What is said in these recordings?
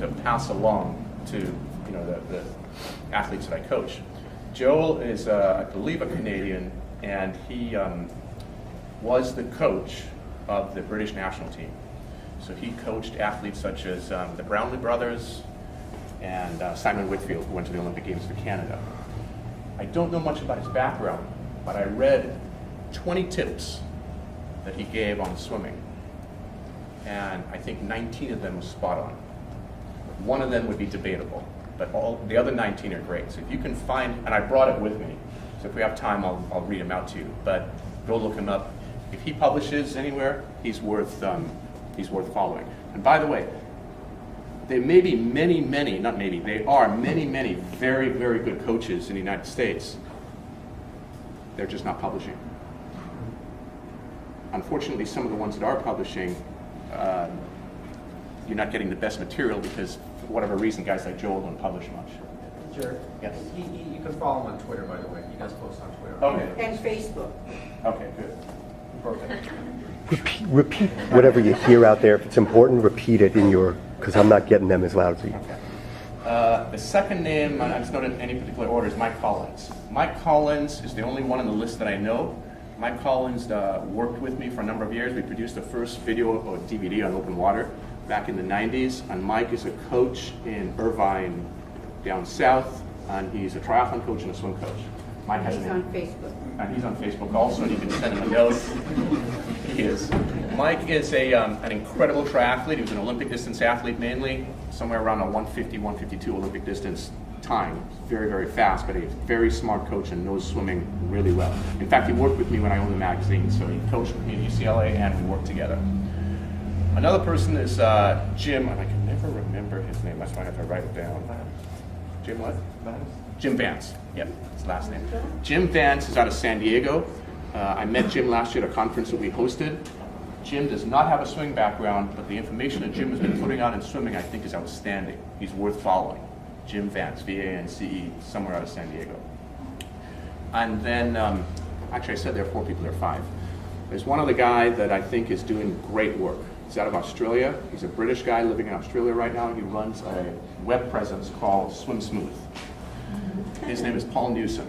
to pass along to the athletes that I coach. Joel is, I believe, a Canadian, and he was the coach of the British national team. So he coached athletes such as the Brownlee brothers and Simon Whitfield, who went to the Olympic Games for Canada. I don't know much about his background, but I read 20 tips that he gave on swimming, and I think 19 of them were spot on. One of them would be debatable, but all the other 19 are great. So if you can find, and I brought it with me, so if we have time, I'll read them out to you. But go look him up. If he publishes anywhere, he's worth following. And by the way, there may be there are many very, very good coaches in the United States. They're just not publishing. Unfortunately, some of the ones that are publishing, you're not getting the best material because, for whatever reason, guys like Joel don't publish much. Sure. Yes. You can follow him on Twitter, by the way. He does post on Twitter. Okay. And Facebook. Okay, good. Perfect. Repeat whatever you hear out there. If it's important, repeat it in your, because I'm not getting them as loud as you. Okay. The second name, I'm just not in any particular order, is Mike Collins. Mike Collins is the only one on the list that I know. Mike Collins worked with me for a number of years. We produced the first video or DVD on open water back in the 90s. And Mike is a coach in Irvine down south, and he's a triathlon coach and a swim coach. Mike has He's on Facebook. And he's on Facebook also, and you can send him a note. He is. Mike is an incredible triathlete. He was an Olympic distance athlete mainly, somewhere around a 150, 152 Olympic distance time. Very, very fast, but a very smart coach and knows swimming really well. In fact, he worked with me when I owned the magazine, so he coached with me at UCLA and we worked together. Another person is Jim, and I can never remember his name, that's why I have to write it down. Jim what? Jim Vance. Yep, his last name. Jim Vance is out of San Diego. I met Jim last year at a conference that we hosted. Jim does not have a swimming background, but the information that Jim has been putting out in swimming I think is outstanding. He's worth following. Jim Vance, V-A-N-C-E, somewhere out of San Diego. And then, actually I said there are 4 people, there are 5. There's one other guy that I think is doing great work. He's out of Australia. He's a British guy living in Australia right now. He runs a web presence called Swim Smooth. His name is Paul Newsom.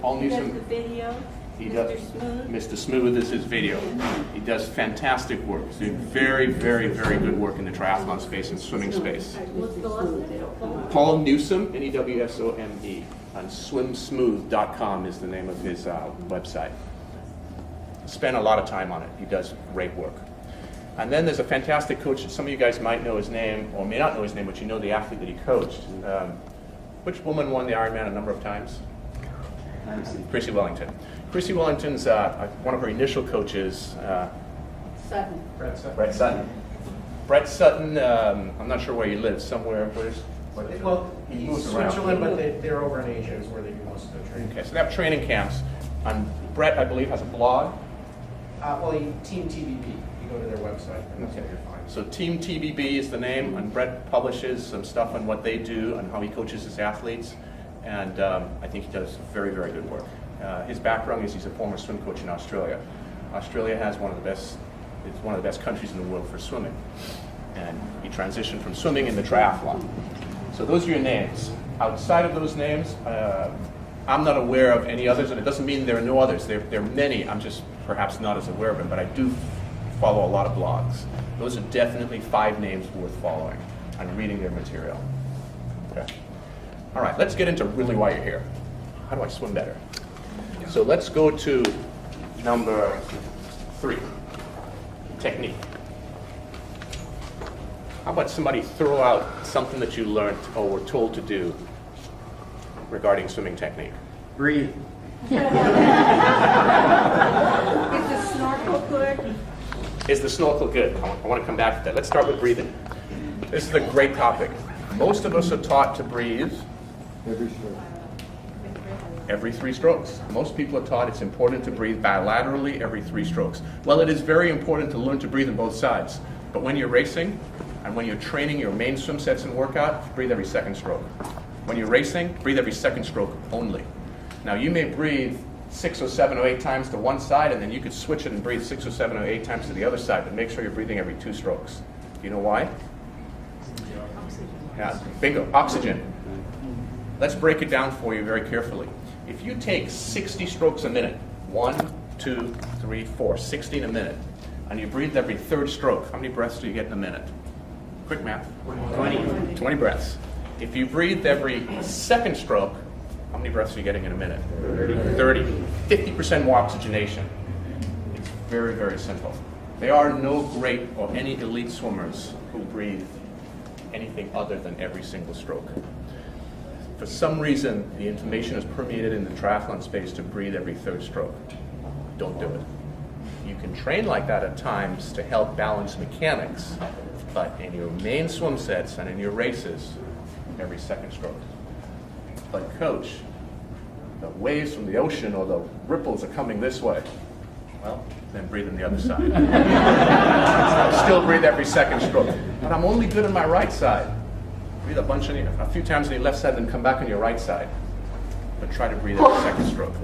Paul Newsom. He does the video. He Mr. does. Smooth. Mr. Smooth is his video. He does fantastic work. He's doing very, very, very good work in the triathlon space and swimming space. What's the last name? Paul Newsom, N-E-W-S-O-M-E, and swimsmooth.com is the name of his website. Spent a lot of time on it. He does great work. And then there's a fantastic coach that some of you guys might know his name, or may not know his name, but you know the athlete that he coached. Which woman won the Ironman a number of times? Chrissy Wellington. Chrissy Wellington's one of her initial coaches. Sutton. Brett Sutton. Brett Sutton, I'm not sure where he lives, somewhere. Well, he moves around. Switzerland, but they're over in Asia is where they do most of their training. Okay, so they have training camps. And Brett, I believe, has a blog. Team TBB. You go to their website, and that's what you'll find. So Team TBB is the name, and Brett publishes some stuff on what they do and how he coaches his athletes. And I think he does very, very good work. His background is he's a former swim coach in Australia. Australia has it's one of the best countries in the world for swimming. And he transitioned from swimming into triathlon. So those are your names. Outside of those names, I'm not aware of any others, and it doesn't mean there are no others. There are many, I'm just perhaps not as aware of them, but I do follow a lot of blogs. Those are definitely 5 names worth following and reading their material. Okay. All right, let's get into really why you're here. How do I swim better? So let's go to number 3, technique. How about somebody throw out something that you learned or were told to do regarding swimming technique? Breathe. Is the snorkel good? Is the snorkel good? I want to come back to that. Let's start with breathing. This is a great topic. Most of us are taught to breathe every 3 strokes. Most people are taught it's important to breathe bilaterally every 3 strokes. Well, it is very important to learn to breathe on both sides. But when you're racing and when you're training your main swim sets and workout, breathe every 2nd stroke. When you're racing, breathe every 2nd stroke only. Now, you may breathe 6 or 7 or 8 times to one side, and then you could switch it and breathe 6 or 7 or 8 times to the other side, but make sure you're breathing every 2 strokes. Do you know why? Yeah, bingo, oxygen. Let's break it down for you very carefully. If you take 60 strokes a minute, 1, 2, 3, 4, 60 in a minute, and you breathe every third stroke, how many breaths do you get in a minute? Quick math. 20 breaths. If you breathe every second stroke, how many breaths are you getting in a minute? 30. 50% more oxygenation. It's very, very simple. There are no great or any elite swimmers who breathe anything other than every single stroke. For some reason, the information is permeated in the triathlon space to breathe every third stroke. Don't do it. You can train like that at times to help balance mechanics, but in your main swim sets and in your races, every second stroke. But coach, the waves from the ocean or the ripples are coming this way. Well, then breathe on the other side. Still breathe every second stroke. But I'm only good on my right side. Breathe a few times on your left side, then come back on your right side. But try to breathe every second stroke.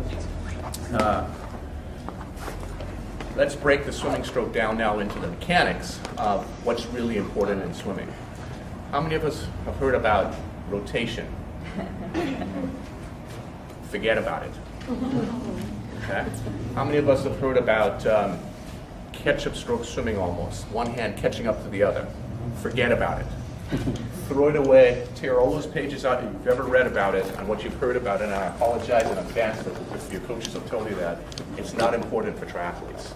Let's break the swimming stroke down now into the mechanics of what's really important in swimming. How many of us have heard about rotation? Forget about it. Okay. How many of us have heard about catch-up stroke swimming almost? One hand catching up to the other. Forget about it. Throw it away, tear all those pages out that you've ever read about it and what you've heard about it, and I apologize in advance if your coaches have told you that. It's not important for triathletes.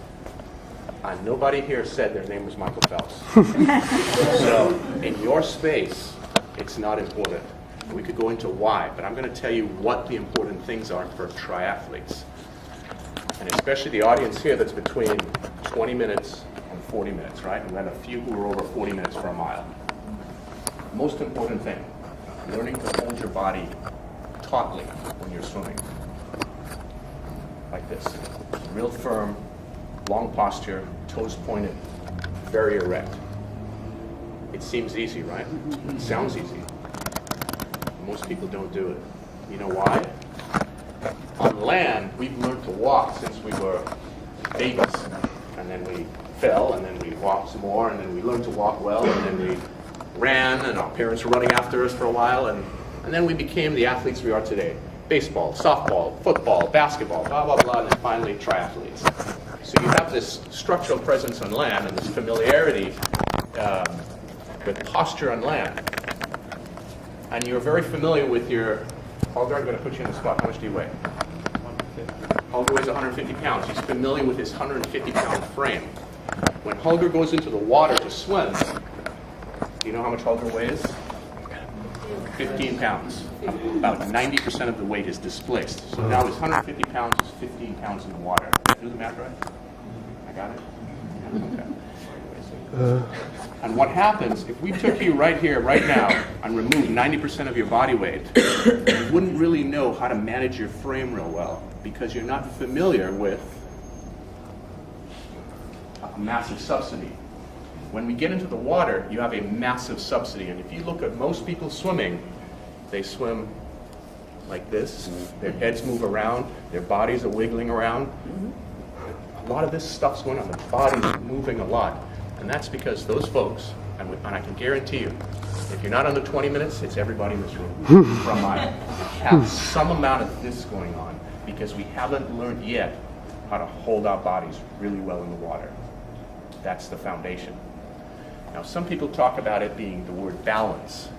Nobody here said their name was Michael Phelps. So in your space, it's not important. We could go into why, but I'm going to tell you what the important things are for triathletes. And especially the audience here that's between 20 minutes and 40 minutes, right? And then a few who are over 40 minutes for a mile. Most important thing, learning to hold your body tautly when you're swimming. Like this. Real firm, long posture, toes pointed, very erect. It seems easy, right? It sounds easy. Most people don't do it. You know why? On land, we've learned to walk since we were babies. And then we fell, and then we walked some more, and then we learned to walk well, and then we ran, and our parents were running after us for a while, and then we became the athletes we are today. Baseball, softball, football, basketball, blah, blah, blah, and then finally triathletes. So you have this structural presence on land and this familiarity with posture on land. And you're very familiar with your, Holger, I'm going to put you in the spot. How much do you weigh? 150. Holger weighs 150 pounds. He's familiar with his 150-pound frame. When Holger goes into the water to swim, do you know how much Holger weighs? 15 pounds. About 90% of the weight is displaced. So now his 150 pounds is 15 pounds in the water. Did I do the math right? I got it? Okay. And what happens, if we took you right here, right now, and removed 90% of your body weight, you wouldn't really know how to manage your frame real well because you're not familiar with a massive subsidy. When we get into the water, you have a massive subsidy. And if you look at most people swimming, they swim like this. Their heads move around. Their bodies are wiggling around. A lot of this stuff's going on. The body's moving a lot. And that's because those folks, and I can guarantee you, if you're not under 20 minutes, it's everybody in this room from mine, have some amount of this going on because we haven't learned yet how to hold our bodies really well in the water. That's the foundation. Now, some people talk about it being the word balance.